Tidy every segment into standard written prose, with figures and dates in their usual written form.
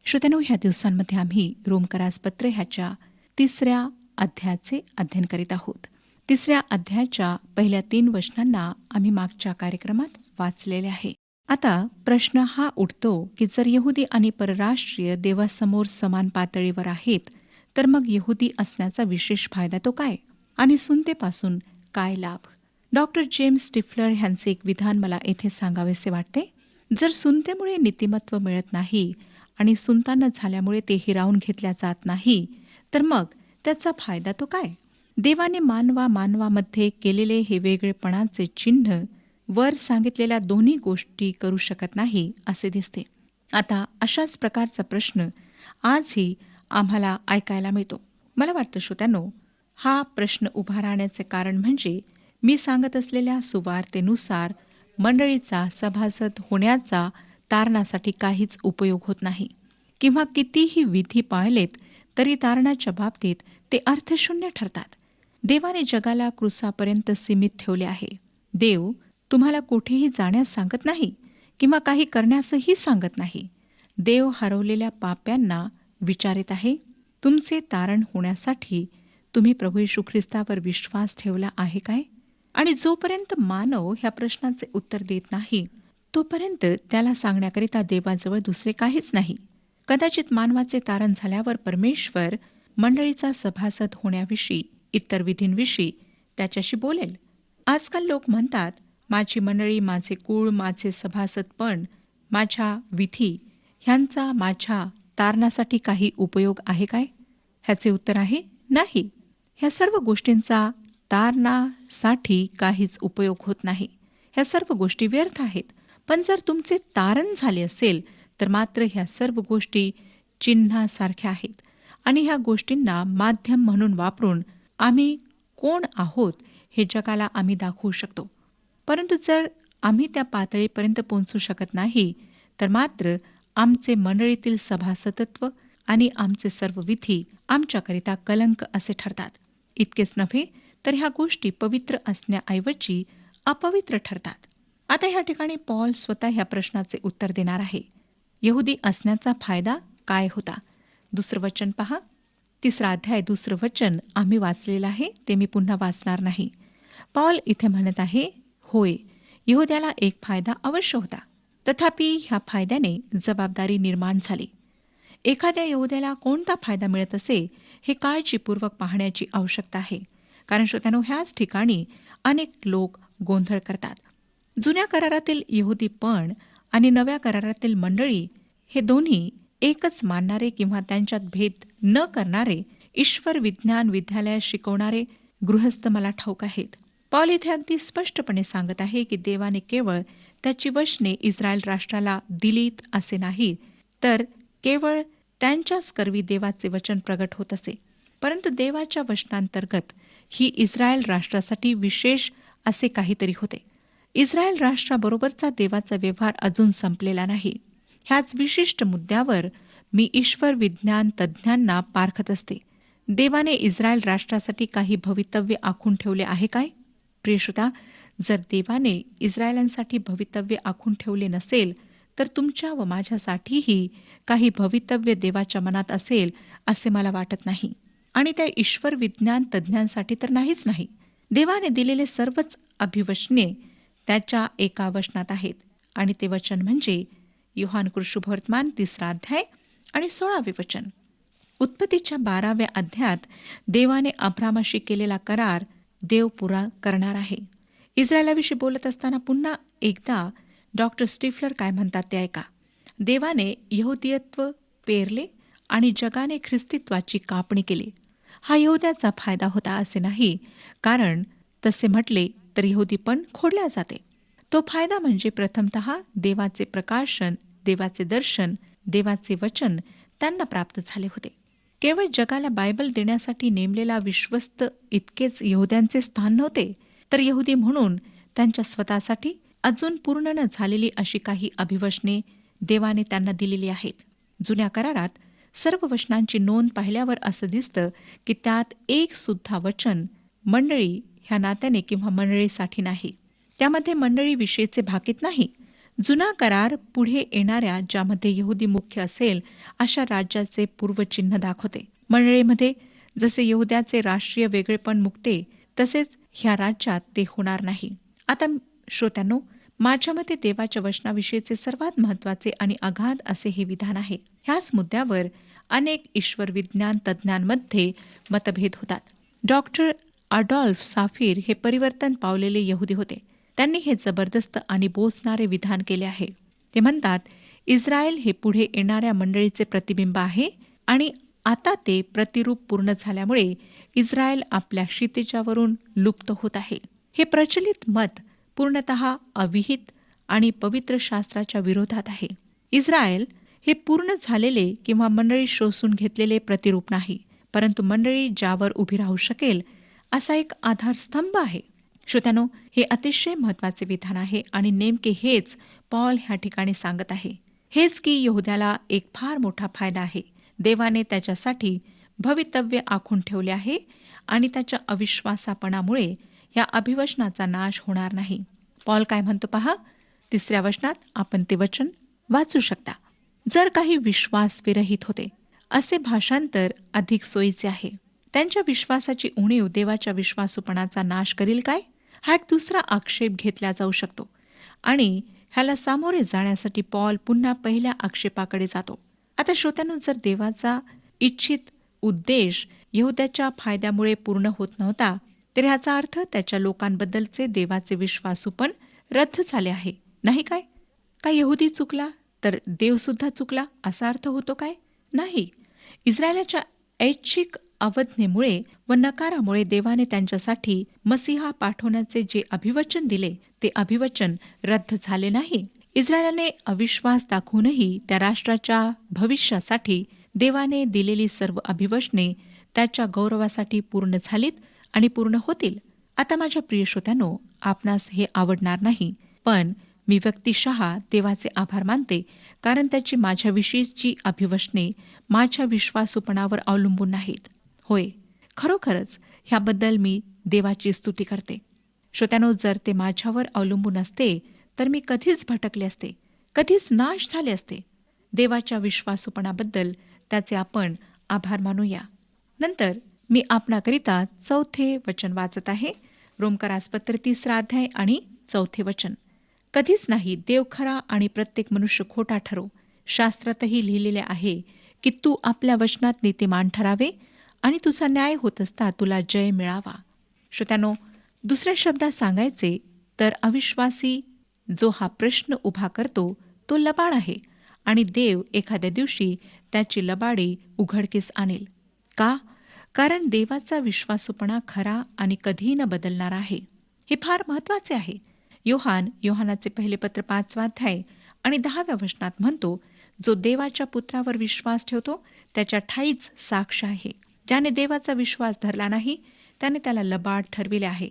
श्रोत्यांनो, ह्या दिवसांमध्ये आम्ही रोमकरास पत्र ह्याच्या 3ऱ्या अध्यायाचे अध्ययन करीत आहोत. 3ऱ्या अध्यायाच्या पहिल्या 3 वचनांना आम्ही मागच्या कार्यक्रमात वाचलेले आहे. आता प्रश्न हा उठतो की जर यहुदी आणि परराष्ट्रीय देवासमोर समान पातळीवर आहेत, तर मग यहुदी असण्याचा विशेष फायदा तो काय? आणि सुन्नतेपासून काय लाभ? डॉक्टर जेम्स स्टिफलर ह्यांचे एक विधान मला येथे सांगावेसे वाटते. जर सुन्नतेमुळे नीतिमत्व मिळत नाही आणि सुनतान झाल्यामुळे ते हिरावून घेतल्या जात नाही, तर मग त्याचा फायदा तो काय? देवाने मानवामध्ये केलेले हे वेगळेपणाचे चिन्ह वर सांगितलेल्या दोन्ही गोष्टी करू शकत नाही असे दिसते. आता अशाच प्रकारचा प्रश्न आजही आम्हाला ऐकायला मिळतो. मला वाटतं श्रोत्यांनो, हा प्रश्न उभा राहण्याचे कारण म्हणजे मी सांगत असलेल्या सुवार्तेनुसार मंडळीचा सभासद होण्याचा तारणासाठी काहीच उपयोग होत नाही, किंवा कितीही विधी पाळलेत तरी तारणाच्या बाबतीत ते अर्थशून्य ठरतात. देवाने जगाला क्रूसापर्यंत सीमित ठेवले आहे. देव तुम्हाला कुठेही जाण्यास सांगत नाही किंवा काही करण्यासही सांगत नाही. देव हरवलेल्या पाप्यांना विचारित आहे, तुमचे तारण होण्यासाठी तुम्ही प्रभू येशू ख्रिस्तावर विश्वास ठेवला आहे काय? आणि जोपर्यंत मानव ह्या प्रश्नाचे उत्तर देत नाही, तोपर्यंत त्याला सांगण्याकरिता देवाजवळ दुसरे काहीच नाही. कदाचित मानवाचे तारण झाल्यावर परमेश्वर मंडळीचा सभासद होण्याविषयी, इतर विधींविषयी त्याच्याशी बोलेल. आजकाल लोक म्हणतात, माझी मंडळी, माझे कुळ, माझे सभासदपण, माझ्या विधी ह्यांचा माझ्या तारणासाठी काही उपयोग आहे काय? ह्याचे उत्तर आहे नाही. ह्या सर्व गोष्टींचा तारणासाठी काहीच उपयोग होत नाही. ह्या सर्व गोष्टी व्यर्थ आहेत. पण जर तुमचे तारण झाले असेल तर मात्र ह्या सर्व गोष्टी चिन्हासारख्या आहेत आणि ह्या गोष्टींना माध्यम म्हणून वापरून आम्ही कोण आहोत हे जगाला आम्ही दाखवू शकतो. परंतु जर आम्ही त्या पातळीपर्यंत पोहोचू शकत नाही, तर मात्र आमचे मंडळीतील सभासदत्व आणि आमचे सर्व विधी आमच्याकरिता कलंक असे ठरतात. इतकेच नव्हे तर ह्या गोष्टी पवित्र असण्याऐवजी अपवित्र ठरतात. आता ह्या ठिकाणी पॉल स्वतः ह्या प्रश्नाचे उत्तर देणार आहे. यहुदी असण्याचा फायदा काय होता? 2रं वचन पहा. 3रा अध्याय 2रं वचन आम्ही वाचलेलं आहे, ते मी पुन्हा वाचणार नाही. पॉल इथे म्हणत आहे, होय, यहुद्याला एक फायदा अवश्य होता. तथापि ह्या फायद्याने जबाबदारी निर्माण झाली. एखाद्या यहुद्याला कोणता फायदा मिळत असे हे काळजीपूर्वक पाहण्याची आवश्यकता आहे. कारण श्रोत्यांनो, ह्याच ठिकाणी अनेक लोक गोंधळ करतात. जुन्या करारातील यहुदीपण आणि नव्या करारातील मंडळी हे दोन्ही एकच मानणारे किंवा त्यांच्यात भेद न करणारे ईश्वर विज्ञान विद्यालयात शिकवणारे गृहस्थ मला ठाऊक आहेत. पॉल इथे अगदी स्पष्टपणे सांगत आहे की देवाने केवळ त्याची वचने इस्रायल राष्ट्राला दिलीत असे नाही, तर केवळ त्यांच्याच करवी देवाचे वचन प्रगट होत असे. परंतु देवाच्या वचनांतर्गत ही इस्रायल राष्ट्रासाठी विशेष असे काहीतरी होते. इस्रायल राष्ट्राबरोबरचा देवाचा व्यवहार अजून संपलेला नाही. ह्याच विशिष्ट मुद्द्यावर मी ईश्वर विज्ञान तज्ज्ञांना पारखत असते. देवाने इस्रायल राष्ट्रासाठी काही भवितव्य आखून ठेवले आहे काय? प्रिय श्रोता, जर देवाने इस्रायलांसाठी भवितव्य आखून ठेवले नसेल, तर तुमच्या व माझ्यासाठीही काही भवितव्य देवाच्या मनात असेल असे मला वाटत नाही. आणि त्या ईश्वर विज्ञान तज्ज्ञांसाठी तर नाहीच नाही. देवाने दिलेले सर्वच अभिवचने त्याच्या एका वचनात आहेत, आणि ते वचन म्हणजे योहान शुभवर्तमान 3रा अध्याय आणि 16वे वचन. उत्पत्तीच्या 12व्या अध्यायात देवाने अब्रामाशी केलेला करार देव पुरा करणार आहे. इस्रायलाविषयी बोलत असताना पुन्हा एकदा डॉक्टर स्टिफलर काय म्हणतात ते ऐका. देवाने यहुदीयत्व पेरले आणि जगाने ख्रिस्तीत्वाची कापणी केली. हा यहुद्याचा फायदा होता असे नाही, कारण तसे म्हटले तर यहुदीपण खोडल्या जाते. तो फायदा म्हणजे प्रथमतः देवाचे प्रकाशन, देवाचे दर्शन, देवाचे वचन त्यांना प्राप्त झाले होते. केवळ जगाला बायबल देण्यासाठी नेमलेला विश्वस्त इतकेच यहुद्यांचे स्थान नव्हते, तर यहुदी म्हणून त्यांच्या स्वतःसाठी अजून पूर्ण न झालेली अशी काही अभिवचने देवाने त्यांना दिलेली आहेत. जुन्या करारात सर्व वचनांची नोंद पाहिल्यावर असं दिसतं की त्यात एक सुद्धा वचन मंडळी ह्या नात्याने किंवा मंडळीसाठी नाही. त्यामध्ये मंडळीविषयीचे भाकीत नाही, जुना करार पुढे येणाऱ्या, ज्यामध्ये यहुदी मुख्य असेल अशा राज्याचे पूर्वचिन्ह दाखवते. मंडळीमध्ये जसे यहुद्याचे राष्ट्रीय वेगळेपण मुक्ते, तसेच ह्या राज्यात ते होणार नाही. आता श्रोत्यांनो, माझ्या मते देवाच्या वचनाविषयीचे सर्वात महत्त्वाचे आणि अगाध असे हे विधान आहे. ह्याच मुद्द्यावर अनेक ईश्वर विज्ञान तज्ज्ञांमध्ये मतभेद होतात. डॉक्टर अडॉल्फ साफीर हे परिवर्तन पावलेले यहुदी होते. त्यांनी हे जबरदस्त आणि बोचणारे विधान केले आहे. ते म्हणतात, इस्रायल हे पुढे येणाऱ्या मंडळीचे प्रतिबिंब आहे आणि आता ते प्रतिरूप पूर्ण झाल्यामुळे इस्रायल आपल्या क्षितिजावरून लुप्त होत आहे. हे प्रचलित मत पूर्णतः अविहित आणि पवित्र शास्त्राच्या विरोधात आहे. इस्रायल हे पूर्ण झालेले किंवा मंडळी शोषून घेतलेले प्रतिरूप नाही, परंतु मंडळी ज्यावर उभी राहू शकेल असा एक आधारस्तंभ आहे. श्रोत्यानो, हे अतिशय महत्त्वाचे विधान आहे आणि नेमके हेच पॉल ह्या ठिकाणी सांगत आहे. हेच की यहुद्याला एक फार मोठा फायदा आहे. देवाने त्याच्यासाठी भवितव्य आखून ठेवले आहे आणि त्याच्या अविश्वासापणामुळे या अभिवचनाचा नाश होणार नाही. पॉल काय म्हणतो पहा, 3 वचनात आपण ते वचन वाचू शकता. जर काही विश्वास विरहित होते, असे भाषांतर अधिक सोयीचे आहे. त्यांच्या विश्वासाची उणीव देवाच्या विश्वासूपणाचा नाश करील काय? हा एक दुसरा आक्षेप घेतला जाऊ शकतो आणि ह्याला सामोरे जाण्यासाठी पॉल पुन्हा पहिल्या आक्षेपाकडे जातो. आता श्रोत्यांनो, जर देवाचा इच्छित उद्देश यहुद्याच्या फायद्यामुळे पूर्ण होत नव्हता, तर ह्याचा अर्थ त्याच्या लोकांबद्दलचे देवाचे विश्वासूपण रद्द झाले आहे, नाही काय? काय यहुदी चुकला तर देवसुद्धा चुकला असा अर्थ होतो काय? नाही. इस्रायलाच्या ऐच्छिक अवज्ञेमुळे व नकारामुळे देवाने त्यांच्यासाठी मसीहा पाठवण्याचे जे अभिवचन दिले ते अभिवचन रद्द झाले नाही. इस्रायलाने अविश्वास दाखवूनही त्या राष्ट्राच्या भविष्यासाठी देवाने दिलेली सर्व अभिवचने त्याच्या गौरवासाठी पूर्ण झालीत आणि पूर्ण होतील. आता माझ्या प्रिय श्रोत्यांनो, आपणास हे आवडणार नाही, पण मी व्यक्तिशः देवाचे आभार मानते, कारण त्याची माझ्याविषयीची अभिवचने माझ्या विश्वासूपणावर अवलंबून नाहीत. होय, खरोखरच ह्याबद्दल मी देवाची स्तुती करते. श्रोत्यानो, जर ते माझ्यावर अवलंबून असते तर मी कधीच भटकले असते, कधीच नाश झाले असते. देवाच्या विश्वासूपणाबद्दल त्याचे आपण आभार मानूया. नंतर मी आपणाकरिता 4 वचन वाचत आहे. रोमकरासपत्र 3 अध्याय आणि 4 वचन. कधीच नाही, देव खरा आणि प्रत्येक मनुष्य खोटा ठरो. शास्त्रातही लिहिलेले आहे की तू आपल्या वचनात नीतिमान ठरावे आणि तुझा न्याय होत असता तुला जय मिळावा. श्रोत्यानो, दुसऱ्या शब्दात सांगायचे तर अविश्वासी जो हा प्रश्न उभा करतो तो लबाड आहे आणि देव एखाद्या दिवशी त्याची लबाडी उघडकीस आणेल. का? कारण देवाचा विश्वासूपणा खरा आणि कधीही न बदलणारा आहे. हे फार महत्वाचे आहे. योहानाचे पहिले पत्र 5 अध्याय आणि 10 वचनात म्हणतो, जो देवाच्या पुत्रावर विश्वास ठेवतो त्याच्या ठाईच साक्ष आहे. ज्याने देवाचा विश्वास धरला नाही त्याने त्याला लबाड ठरविले आहे,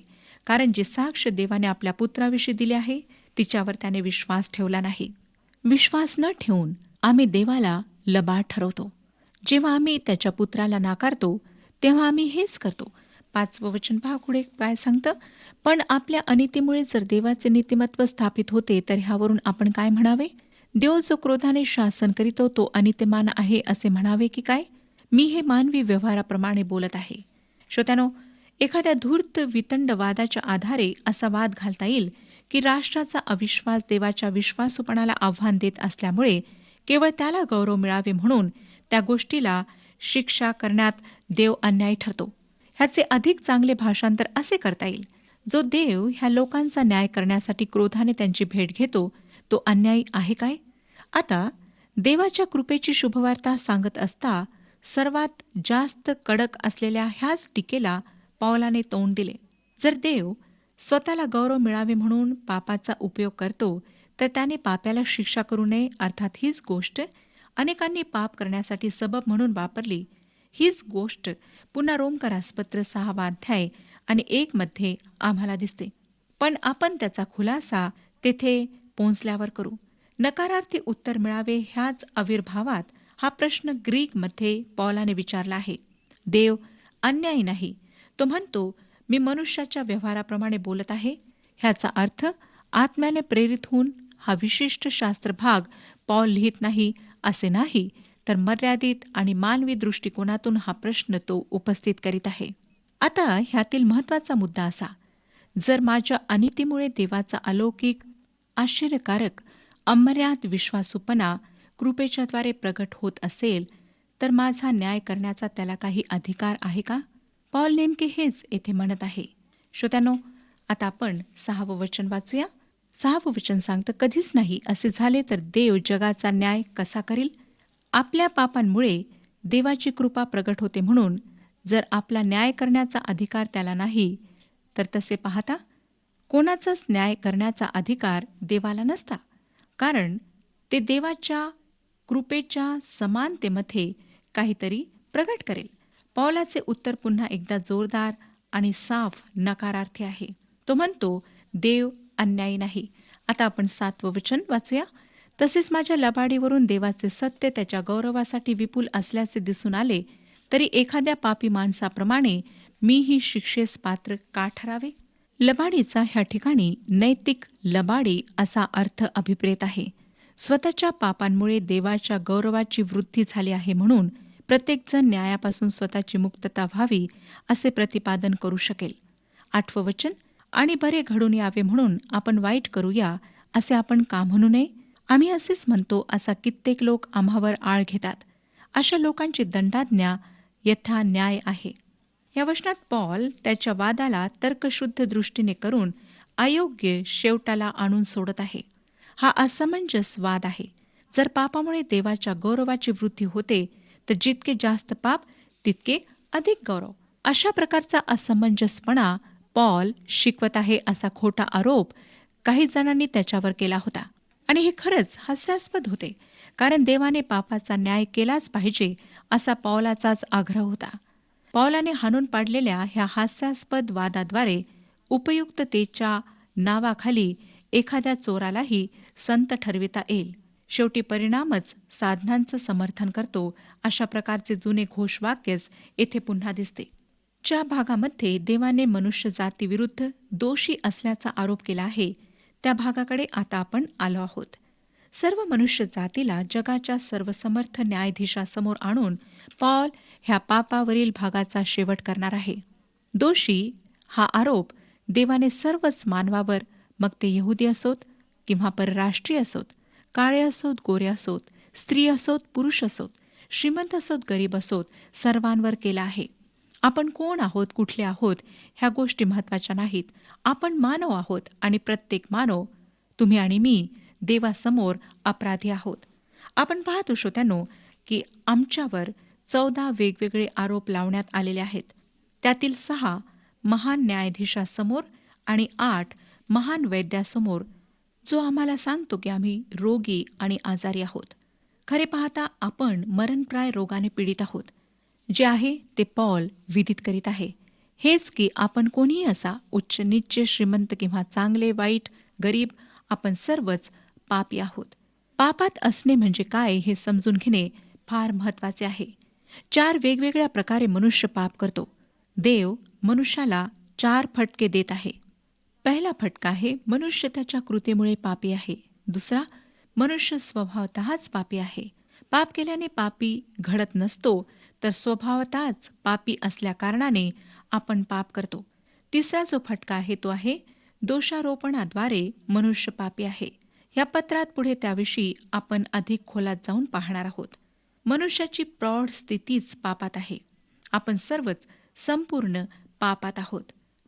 कारण जे साक्ष देवाने आपल्या पुत्राविषयी दिले आहे तिच्यावर त्याने विश्वास ठेवला नाही. विश्वास न ठेवून आम्ही देवाला लबाड ठरवतो. जेव्हा आम्ही त्याच्या पुत्राला नाकारतो तेव्हा आम्ही हेच करतो. 5 वचन पहा पुढे काय सांगतं. पण आपल्या अनितीमुळे जर देवाचे नीतिमत्व स्थापित होते तर ह्यावरून आपण काय म्हणावे? देव जो क्रोधाने शासन करीतो तो अनित्यमान आहे असे म्हणावे की काय? मी हे मानवी व्यवहाराप्रमाणे बोलत आहे. श्रोत्यानो, एखाद्या धूर्त वितंड वादाच्या आधारे असा वाद घालता येईल की राष्ट्राचा अविश्वास देवाच्या विश्वासूपणाला आव्हान देत असल्यामुळे केवळ त्याला गौरव मिळावे म्हणून त्या गोष्टीला शिक्षा करण्यात देव अन्यायी ठरतो. ह्याचे अधिक चांगले भाषांतर असे करता येईल, जो देव ह्या लोकांचा न्याय करण्यासाठी क्रोधाने त्यांची भेट घेतो तो अन्यायी आहे काय? आता देवाच्या कृपेची शुभवार्ता सांगत असता सर्वात जास्त कडक असलेल्या ह्याच टीकेला पौलाने तोंड दिले. जर देव स्वतःला गौरव मिळावे म्हणून पापाचा उपयोग करतो तर त्याने पाप्याला शिक्षा करू नये, अर्थात हीच गोष्ट अनेकांनी पाप करण्यासाठी सबब म्हणून वापरली. हीच गोष्ट पुन्हा रोमकरासपत्र 6 अध्याय आणि 1 मध्ये आम्हाला दिसते. पण आपण त्याचा खुलासा तेथे पोहोचल्यावर करू. नकारार्थी उत्तर मिळावे ह्याच आविर्भावात हा प्रश्न ग्रीकमध्ये पौलाने विचारला आहे. देव अन्यायी नाही. तो म्हणतो, मी मनुष्याच्या व्यवहाराप्रमाणे बोलत आहे. ह्याचा अर्थ आत्म्याने प्रेरित होऊन हा विशिष्ट शास्त्र भाग पॉल लिहित नाही असे नाही, तर मर्यादित आणि मानवी दृष्टिकोनातून हा प्रश्न तो उपस्थित करीत आहे. आता ह्यातील महत्त्वाचा मुद्दा असा, जर माझ्या अनितीमुळे देवाचा अलौकिक, आश्चर्यकारक, अमर्याद विश्वासूपणा कृपेच्याद्वारे प्रगट होत असेल, तर माझा न्याय करण्याचा त्याला काही अधिकार आहे का? पॉल नेमके हेच येथे म्हणत आहे. श्रोत्यांनो, आता आपण 6वं वचन वाचूया. 6वं वचन सांगतं, कधीच नाही. असे झाले तर देव जगाचा न्याय कसा करील? आपल्या पापांमुळे देवाची कृपा प्रगट होते म्हणून जर आपला न्याय करण्याचा अधिकार त्याला नाही, तर तसे पाहता कोणाचाच न्याय करण्याचा अधिकार देवाला नसता, कारण ते देवाच्या कृपेच्या समानतेमध्ये काहीतरी प्रगट करेल. पौलाचे उत्तर पुन्हा एकदा जोरदार आणि साफ नकारार्थी आहे. तो म्हणतो, देव अन्यायी नाही. आता आपण 7वं वचन वाचूया. तसेच माझ्या लबाडीवरून देवाचे सत्य त्याच्या गौरवासाठी विपुल असल्याचे दिसून आले, तरी एखाद्या पापी माणसाप्रमाणे मीही शिक्षेस पात्र का ठरावे? लबाडीचा ह्या ठिकाणी नैतिक लबाडी असा अर्थ अभिप्रेत आहे. स्वतःच्या पापांमुळे देवाच्या गौरवाची वृद्धी झाली आहे म्हणून प्रत्येकजण न्यायापासून स्वतःची मुक्तता व्हावी असे प्रतिपादन करू शकेल. 8वं वचन, आणि बरे घडून यावे म्हणून आपण वाईट करूया असे आपण का म्हणू नये? आम्ही असेच म्हणतो असा कित्येक लोक आम्हावर आळ घेतात. अशा लोकांची दंडाज्ञा यथा न्याय आहे. या वचनात पॉल त्याच्या वादाला तर्कशुद्ध दृष्टीने करून अयोग्य शेवटाला आणून सोडत आहे. हा असमंजस वाद आहे. जर पापामुळे देवाच्या गौरवाची वृद्धी होते, तर जितके जास्त पाप तितके अधिक गौरव. अशा प्रकारचा असमंजसपणा पॉल शिकवत आहे असा खोटा आरोप काही जणांनी त्याच्यावर केला होता. आणि हे खरंच हास्यास्पद होते, कारण देवाने पापाचा न्याय केलाच पाहिजे असा पौलाचाच आग्रह होता. पौलाने हाणून पाडलेल्या ह्या हास्यास्पद वादाद्वारे उपयुक्ततेच्या नावाखाली एखाद्या चोरालाही संत ठरविता येईल. शेवटी परिणामच साधनांचं समर्थन करतो अशा प्रकारचे जुने घोषवाक्यच येथे पुन्हा दिसते. ज्या भागामध्ये देवाने मनुष्य जातीविरुद्ध दोषी असल्याचा आरोप केला आहे, त्या भागाकडे आता आपण आलो आहोत. सर्व मनुष्य जातीला जगाच्या सर्वसमर्थ न्यायाधीशासमोर आणून पॉल ह्या पापावरील भागाचा शेवट करणार आहे. दोषी हा आरोप देवाने सर्वच मानवावर, मग ते यहुदी असोत किंवा परराष्ट्रीय असोत, काळे असोत गोरे असोत, स्त्री असोत पुरुष असोत, श्रीमंत असोत गरीब असोत, सर्वांवर केला आहे. आपण कोण आहोत, कुठले आहोत ह्या गोष्टी महत्त्वाच्या नाहीत. आपण मानव आहोत आणि प्रत्येक मानव, तुम्ही आणि मी, देवासमोर अपराधी आहोत. आपण पाहतो श्रोत्यांनो की आमच्यावर 14 वेगवेगळे आरोप लावण्यात आलेले आहेत. त्यातील 6 महान न्यायाधीशासमोर आणि 8 महान वैद्यासमोर, जो आम्हाला सांगतो की आम्ही रोगी आणि आजारी आहोत. खरे पाहता आपण मरणप्राय रोगाने पीडित आहोत. जे आहे ते पॉल विदित करीत आहे. हेच की आपण कोणीही असा, उच्च नीच, श्रीमंत किंवा चांगले वाईट, गरीब, आपण सर्वच पापी आहोत. पापात असणे म्हणजे काय हे समजून घेणे फार महत्त्वाचे आहे. 4 वेगवेगळ्या प्रकारे मनुष्य पाप करतो. देव मनुष्याला 4 फटके देत आहे. पहिला फटका आहे, मनुष्य त्याच्या कृतीमुळे पापी आहे. दुसरा, मनुष्य स्वभावतःच पापी आहे. पाप केल्याने पापी घडत नसतो, तर स्वभावतःच पापी असल्याकारणाने आपण पाप करतो. तिसरा जो फटका आहे तो आहे, दोषारोपणाद्वारे मनुष्य पापी आहे. या पत्रात पुढे त्याविषयी आपण अधिक खोलात जाऊन पाहणार आहोत. मनुष्याची प्रौढ स्थितीच पापात आहे. आपण सर्वच संपूर्ण पापात आहोत.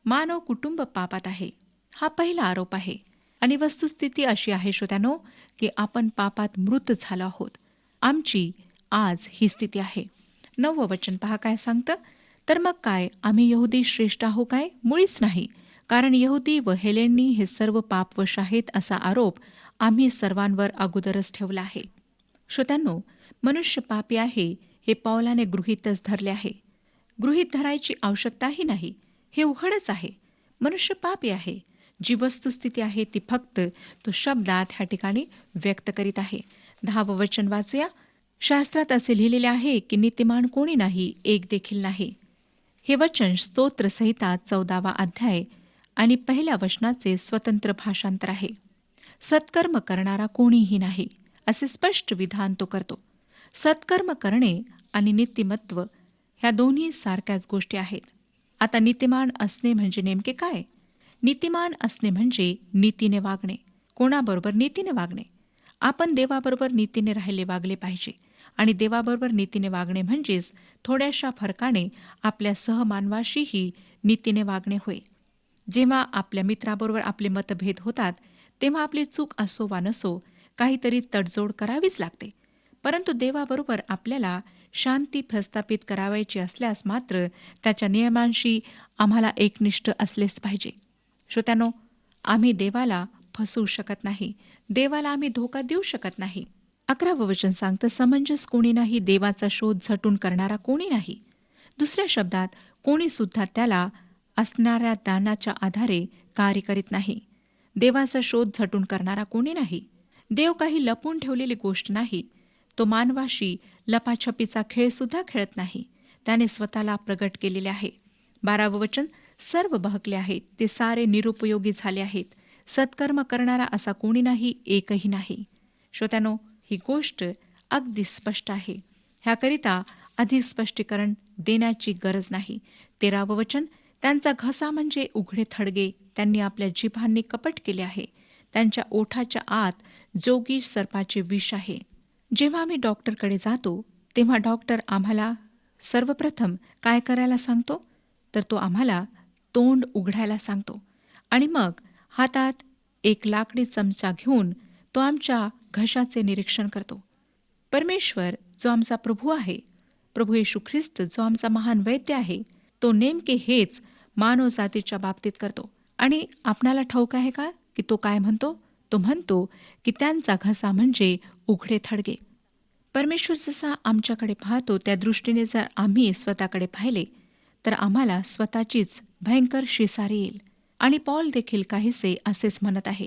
मानव कुटुंब पापात आहे. हा पहिला आरोप आहे. आणि वस्तुस्थिती अशी आहे श्रोत्यानो की आपण पापात मृत झालो आहोत. आमची आज ही स्थिती आहे. 9वं वचन पहा काय सांगतं. तर मग काय, आम्ही यहुदी श्रेष्ठ आहो काय? मुळीच नाही. कारण यहुदी व हेलेनी हे सर्व पापवश आहेत असा आरोप आम्ही सर्वांवर अगोदरच ठेवला आहे. श्रोत्यांनो, मनुष्य पापी आहे हे पौलाने गृहीतच धरले आहे. गृहीत धरायची आवश्यकताही नाही. हे उघडच आहे. मनुष्य पापी आहे. जी वस्तुस्थिती आहे ती फक्त तो शब्दात ह्या ठिकाणी व्यक्त करीत आहे. 10वं वचन वाचूया. शास्त्रात असे लिहिलेले आहे की नीतिमान कोणी नाही, एक देखील नाही. हे वचन स्तोत्रसहिता 14वा अध्याय आणि पहिल्या वचनाचे स्वतंत्र भाषांतर आहे. सत्कर्म करणारा कोणीही नाही, असे स्पष्ट विधान तो करतो. सत्कर्म करणे आणि नीतिमत्व ह्या दोन्ही सारख्याच गोष्टी आहेत. आता नीतिमान असणे म्हणजे नेमके काय? नीतिमान असणे म्हणजे नीतीने वागणे. कोणाबरोबर? नीतीने वागणे. आपण देवाबरोबर नीतीने राहिले वागले पाहिजे. आणि देवाबरोबर नीतीने वागणे म्हणजेच थोड्याशा फरकाने आपल्या सहमानवाशीही नीतीने वागणे होय. जेव्हा आपल्या मित्राबरोबर आपले मतभेद होतात, तेव्हा आपली चूक असो वा नसो, काहीतरी तडजोड करावीच लागते. परंतु देवाबरोबर आपल्याला शांती प्रस्थापित करावायची असल्यास मात्र त्याच्या नियमांशी आम्हाला एकनिष्ठ असलेच पाहिजे. श्रोत्यानो, आम्ही देवाला फसवू शकत नाही. देवाला आम्ही धोका देऊ शकत नाही. 11वं वचन सांगतं, समंजस कोणी नाही, देवाचा शोध झटून करणारा कोणी नाही. दुसऱ्या शब्दात, कोणी सुद्धा त्याला असणाऱ्या ज्ञानाच्या आधारे कार्य करीत नाही. देवाचा शोध झटून करणारा कोणी नाही. देव काही लपून ठेवलेली गोष्ट नाही. तो मानवाशी लपाछपीचा खेळ सुद्धा खेळत नाही. त्याने स्वतःला प्रगट केलेले आहे. 12वं वचन, सर्व बहकले आहेत, ते सारे निरुपयोगी झाले आहेत. सत्कर्म करणारा असा कोणी नाही, एकही नाही. श्रोत्यानो, ही गोष्ट अगदी स्पष्ट आहे. ह्याकरिता अधिक स्पष्टीकरण देण्याची गरज नाही. 13वं वचन, त्यांचा घसा म्हणजे उघडे थडगे, त्यांनी आपल्या जिभांनी कपट केले आहे. त्यांच्या ओठाच्या आत जोगी सर्पाचे विष आहे. जेव्हा आम्ही डॉक्टरकडे जातो, तेव्हा डॉक्टर आम्हाला सर्वप्रथम काय करायला सांगतो? तर तो आम्हाला तोंड उघडायला सांगतो. आणि मग हातात एक लाकडी चमचा घेऊन तो आमच्या घशाचे निरीक्षण करतो. परमेश्वर जो आमचा प्रभू आहे, प्रभू येशू ख्रिस्त जो आमचा महान वैद्य आहे, तो नेमके हेच मानवजातीच्या बाबतीत करतो. आणि आपणाला ठाऊक आहे का की तो काय म्हणतो? तो म्हणतो की त्यांचा घसा म्हणजे उघडे थडगे. परमेश्वर जसा आमच्याकडे पाहतो त्या दृष्टीने जर आम्ही स्वतःकडे पाहिले तर आम्हाला स्वतःचीच भयंकर शिसारी येईल. आणि पॉल देखील काहीसे असेच म्हणत आहे.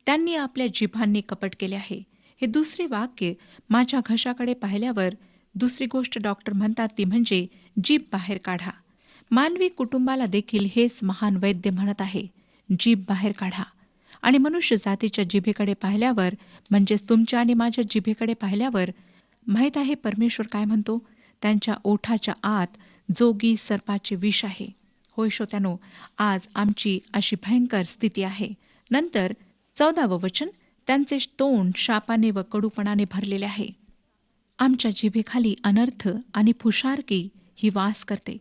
त्यांनी आपल्या जिभांनी कपट केले आहे. हे दुसरे वाक्य माझ्या घशाकडे पाहिल्यावर दुसरी गोष्ट डॉक्टर म्हणतात ती म्हणजे जीभ बाहेर काढा. मानवी कुटुंबाला देखील हेच महान वैद्य म्हणत आहे, जीभ बाहेर काढा. आणि मनुष्य जातीच्या जिभेकडे पाहिल्यावर म्हणजेच तुमच्या आणि माझ्या जिभेकडे पाहिल्यावर माहीत आहे परमेश्वर काय म्हणतो? त्यांच्या ओठाच्या आत जोगी सर्पाचे विष आहे. होय श्रोत्यानो, आज आमची अशी भयंकर स्थिती आहे. नंतर 14वं वचन, त्यांचे तोंड शापाने व कडूपणाने भरलेले आहे. आमच्या जिभेखाली अनर्थ आणि फुशारकी ही वास करते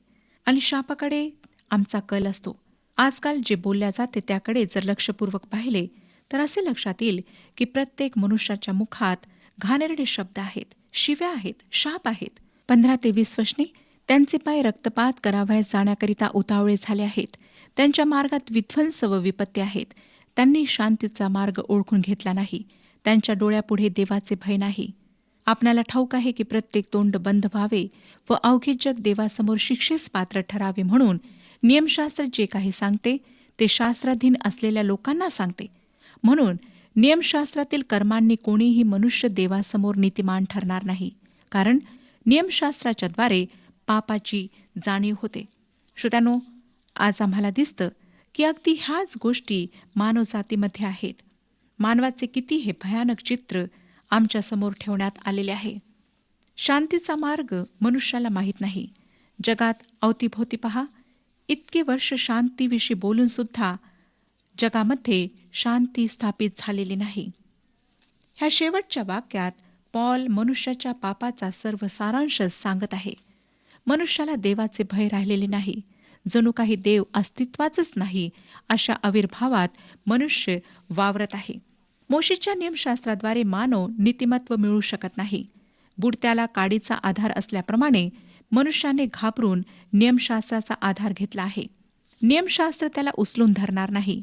आणि शापाकडे आमचा कल असतो. आजकाल जे बोलल्या जाते त्याकडे जर लक्षपूर्वक पाहिले तर असे लक्षात येईल की प्रत्येक मनुष्याच्या मुखात घाणेरडे शब्द आहेत, शिव्या आहेत, शाप आहेत. 15 ते 20 वचने, त्यांचे पाय रक्तपात करावयास जाण्याकरिता उतावळे झाले आहेत. त्यांच्या मार्गात विध्वंस व विपत्ती आहेत. त्यांनी शांतीचा मार्ग ओळखून घेतला नाही. त्यांच्या डोळ्यापुढे देवाचे भय नाही. आपणाला ठाऊक आहे की प्रत्येक तोंड बंद व्हावे व अवघे जग देवासमोर शिक्षेस पात्र ठरावे म्हणून नियमशास्त्र जे काही सांगते ते शास्त्राधीन असलेल्या लोकांना सांगते. म्हणून नियमशास्त्रातील कर्मांनी कोणीही मनुष्य देवासमोर नीतिमान ठरणार नाही, कारण नियमशास्त्राच्या द्वारे पापाची जाणीव होते. श्रोत्यानो, आज आम्हाला दिसतं की अगदी ह्याच गोष्टी मानवजातीमध्ये आहेत. मानवाचे किती हे भयानक चित्र आमच्यासमोर ठेवण्यात आलेले आहे. शांतीचा मार्ग मनुष्याला माहीत नाही. जगात अवतीभोवती पहा, इतके वर्ष शांतीविषयी बोलून सुद्धा जगामध्ये शांती स्थापित झालेली नाही. ह्या शेवटच्या वाक्यात पॉल मनुष्याच्या पापाचा सर्व सारांश सांगत आहे. मनुष्याला देवाचे भय राहिलेले नाही. जणू काही देव अस्तित्वाचंच नाही अशा आविर्भावात मनुष्य वावरत आहे. मोशेच्या नियमशास्त्राद्वारे मानव नीतिमत्व मिळू शकत नाही. बुडत्याला काडीचा आधार असल्याप्रमाणे मनुष्याने घाबरून नियमशास्त्राचा आधार घेतला आहे. नियमशास्त्र त्याला उचलून धरणार नाही.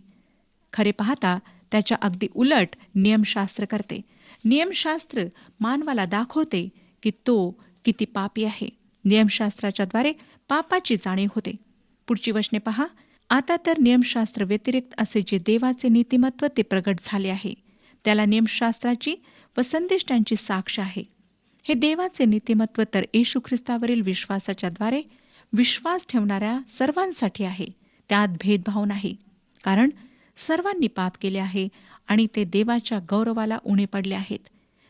खरे पाहता त्याच्या अगदी उलट नियमशास्त्र करते. नियमशास्त्र मानवाला दाखवते की तो किती पापी आहे. नियमशास्त्राच्याद्वारे पापाची जाणीव होते. पुढची वचने पहा. आता तर नियमशास्त्र व्यतिरिक्त असे जे देवाचे नीतिमत्व ते प्रगट झाले आहे, त्याला नियमशास्त्राची व संदेष्टांची साक्ष आहे. हे देवाचे नीतिमत्व तर येशू ख्रिस्तावरील विश्वासाच्या द्वारे विश्वास ठेवणाऱ्या सर्वांसाठी आहे. त्यात भेदभाव नाही, कारण सर्वांनी पाप केले आहे आणि ते देवाच्या गौरवाला उणे पडले आहेत.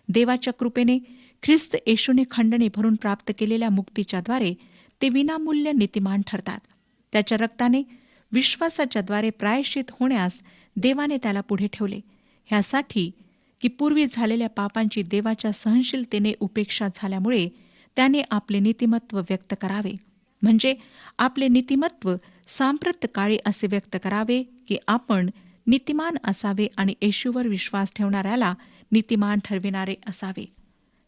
देवाच्या कृपेने ख्रिस्त येशूने खंडणी भरून प्राप्त केलेल्या मुक्तीच्याद्वारे ते विनामूल्य नीतिमान ठरतात. त्याच्या रक्ताने विश्वासाच्याद्वारे प्रायश्चित होण्यास देवाने त्याला पुढे ठेवले, ह्यासाठी की पूर्वी झालेल्या पापांची देवाच्या सहनशीलतेने उपेक्षा झाल्यामुळे त्याने आपले नीतिमत्व व्यक्त करावे, म्हणजे आपले नीतिमत्व सांप्रत काळी असे व्यक्त करावे की आपण नीतिमान असावे आणि येशूवर विश्वास ठेवणाऱ्याला नीतिमान ठरविणारे असावे.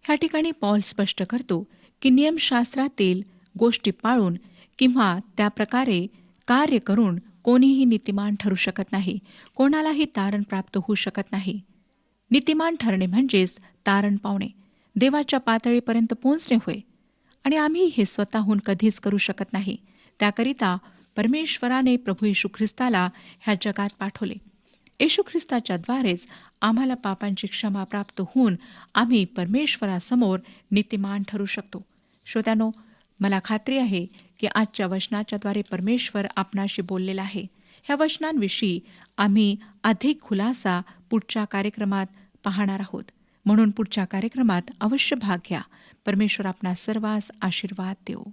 ह्या ठिकाणी पॉल स्पष्ट करतो की नियमशास्त्रातील गोष्टी पाळून किंवा त्या प्रकारे कार्य करून कोणीही नीतिमान ठरू शकत नाही, कोणालाही तारण प्राप्त होऊ शकत नाही. नीतिमान ठरणे म्हणजेच तारण पावणे, देवाच्या पातळीपर्यंत पोहोचणे होय. आणि आम्ही हे स्वतःहून कधीच करू शकत नाही. त्याकरिता परमेश्वराने प्रभू येशू ख्रिस्ताला ह्या जगात पाठवले. येशू ख्रिस्ताच्याद्वारेच आम्हाला पापांची क्षमा प्राप्त होऊन आम्ही परमेश्वरासमोर नीतिमान ठरू शकतो. श्रोत्यानो, मला खात्री आहे की आजच्या वचनाच्याद्वारे परमेश्वर आपणाशी बोललेला आहे. ह्या वचनांविषयी आम्ही अधिक खुलासा पुढच्या कार्यक्रमात पाहणार आहोत. म्हणून पुढच्या कार्यक्रमात अवश्य भाग घ्या. परमेश्वर आपणा सर्वांस आशीर्वाद देवो.